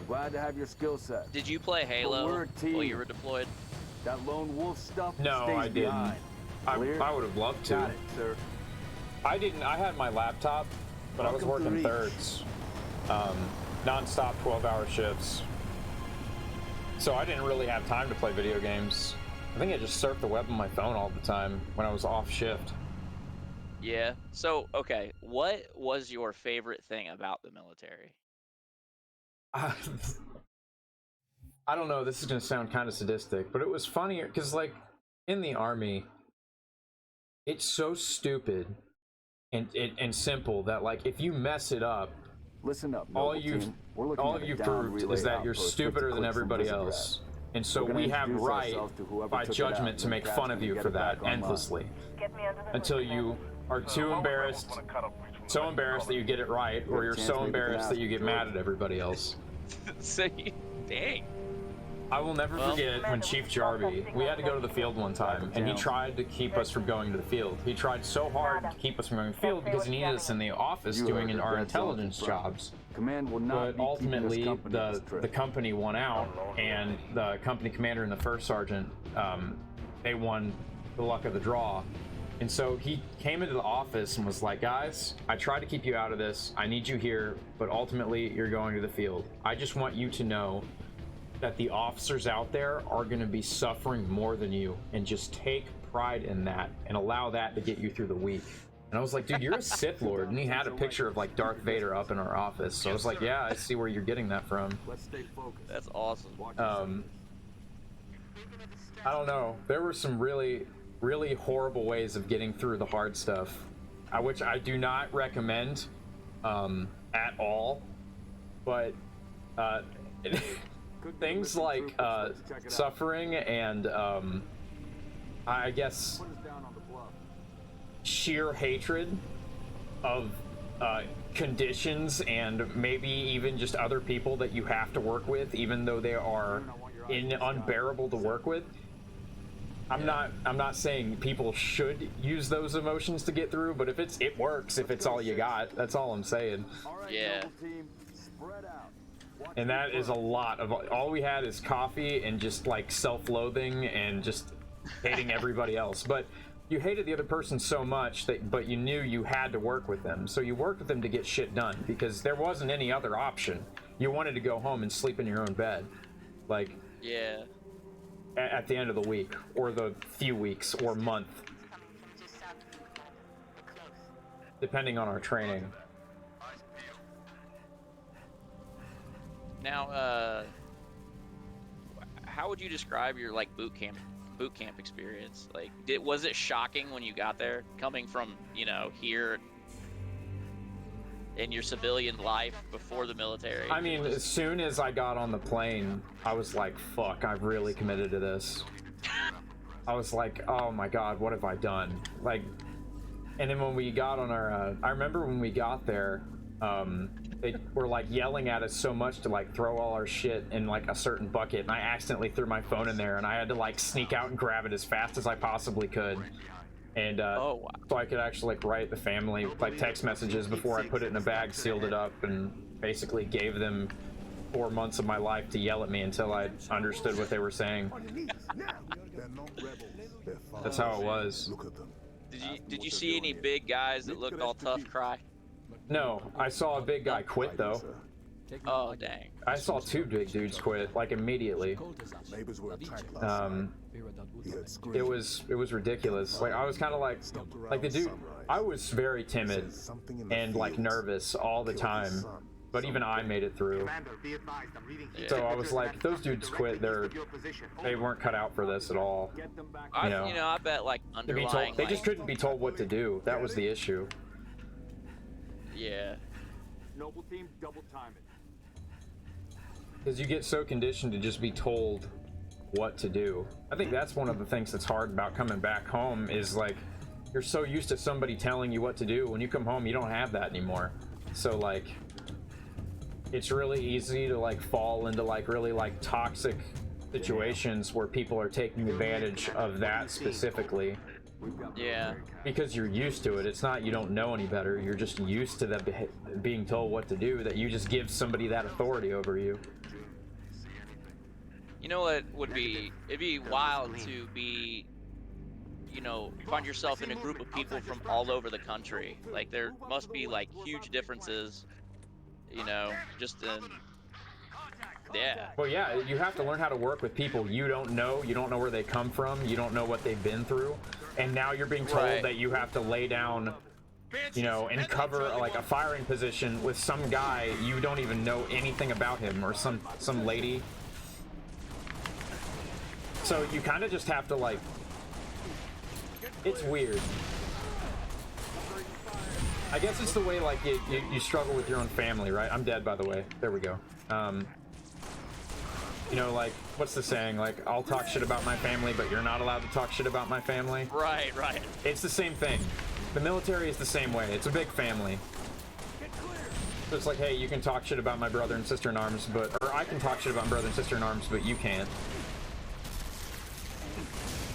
Glad to have your skill set. Did you play Halo while you were deployed? That lone wolf stuff No, stays I didn't. behind. I would have loved to. Got it, sir. I didn't. I had my laptop, but I was working thirds, non-stop 12-hour shifts. So I didn't really have time to play video games. I think I just surfed the web on my phone all the time when I was off shift. Yeah. So, okay, what was your favorite thing about the military? I don't know, this is gonna sound kind of sadistic, but it was funnier because, like, in the army, it's so stupid and simple that, like, if you mess it up, listen up. all you've proved is that you're stupider than everybody else. And so we have right by judgment to make fun of you for that endlessly until you are too embarrassed, so embarrassed that you get it right, or you're so embarrassed that you get mad at everybody else. So, dang. I will never forget when Chief Jarby, we had to go to the field one time, and he tried to keep us from going to the field. He tried so hard to keep us from going to the field because he needed us in the office doing our intelligence jobs. But ultimately, the company won out, and the company commander and the first sergeant, they won the luck of the draw. And so he came into the office and was like, guys, I tried to keep you out of this. I need you here, but ultimately you're going to the field. I just want you to know that the officers out there are going to be suffering more than you, and just take pride in that and allow that to get you through the week. And I was like, dude, you're a Sith Lord. And he had a picture of, like, Darth Vader up in our office. So I was like, yeah, I see where you're getting that from. That's awesome. I don't know. There were some really, really horrible ways of getting through the hard stuff, which I do not recommend at all. But things like suffering and I guess sheer hatred of conditions, and maybe even just other people that you have to work with, even though they are unbearable to work with. I'm not saying people should use those emotions to get through, but if it works, if it's all you got, that's all I'm saying. Yeah. And that is a lot of, all we had is coffee and just, like, self-loathing and just hating everybody else. But you hated the other person so much but you knew you had to work with them. So you worked with them to get shit done because there wasn't any other option. You wanted to go home and sleep in your own bed. Like, yeah. At the end of the week, or the few weeks, or month. Depending on our training. Now, how would you describe your, like, boot camp experience? Like, was it shocking when you got there, coming from, you know, here in your civilian life before the military? I mean, as soon as I got on the plane, I was like, fuck, I've really committed to this. I was like, oh my god, what have I done? Like, and then when we got on our, I remember when we got there, they were, like, yelling at us so much to, like, throw all our shit in, like, a certain bucket, and I accidentally threw my phone in there, and I had to, like, sneak out and grab it as fast as I possibly could. And oh, wow. So I could actually, like, write the family, like, text messages before I put it in a bag, sealed it up, and basically gave them 4 months of my life to yell at me until I understood what they were saying. That's how it was. Did you see any big guys that looked all tough cry? No, I saw a big guy quit, though. Oh, dang. I saw 2 big dudes quit, like, immediately. It was ridiculous. Like, I was kind of like the dude, I was very timid and, like, nervous all the time, but even I made it through. So I was like, those dudes quit, they weren't cut out for this at all. You know, I bet, like, underlying, they just couldn't be told what to do. That was the issue. Yeah. Noble team, double time it. Because you get so conditioned to just be told what to do. I think that's one of the things that's hard about coming back home is, like, you're so used to somebody telling you what to do. When you come home, you don't have that anymore. So, like, it's really easy to, like, fall into, like, really, like, toxic situations where people are taking advantage of that specifically. We've got Yeah. because you're used to it. It's not you don't know any better. You're just used to that being told what to do. That you just give somebody that authority over you. You know what would be? It'd be wild to be, you know, find yourself in a group of people from all over the country. Like there must be like huge differences, you know, just in. Yeah. Well, yeah, you have to learn how to work with people you don't know. You don't know where they come from. You don't know what they've been through. And now you're being told Right. that you have to lay down, you know, and cover like a firing position with some guy you don't even know anything about him, or some lady. So you kind of just have to like. It's weird. I guess it's the way like you struggle with your own family, right? I'm dead, by the way. There we go. You know, like, what's the saying? Like, I'll talk shit about my family, but you're not allowed to talk shit about my family. Right. Right. It's the same thing. The military is the same way. It's a big family. So it's like, hey, you can talk shit about my brother and sister in arms, or I can talk shit about my brother and sister in arms, but you can't.